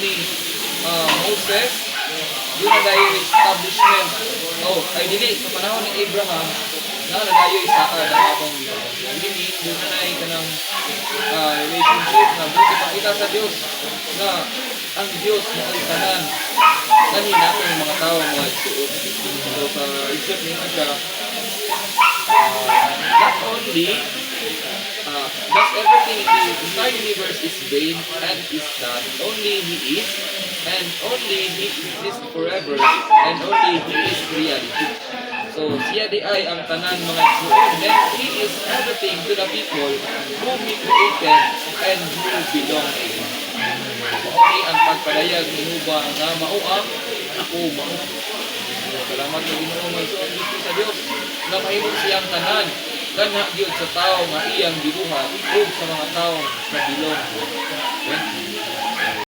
ni Moses, yun na dayo establishment. Ay dili, sa panahon ni Abraham, na dayo Isaka, na akong dili, doon na kanang relationship na buti pakita sa Diyos na ang Diyos na ay tanan kanina ang mga tao mga suot. So sa isip niya siya, not only does everything in the entire universe is vain and is not, only He is, and only He exists forever, and only He is reality. So siya di ay ang tanan mga igsoon, and He is everything to the people whom He created and who belong to Him. Okay, ang pagpadayag ni Huba nga mauang ako mao. Salamat sa Ginoo mga igsoon dito sa Dios na mahimong siyang tanan kanha gyud sa tao nga iyang gibuhat ug sa mga tao nga bilong. Okay?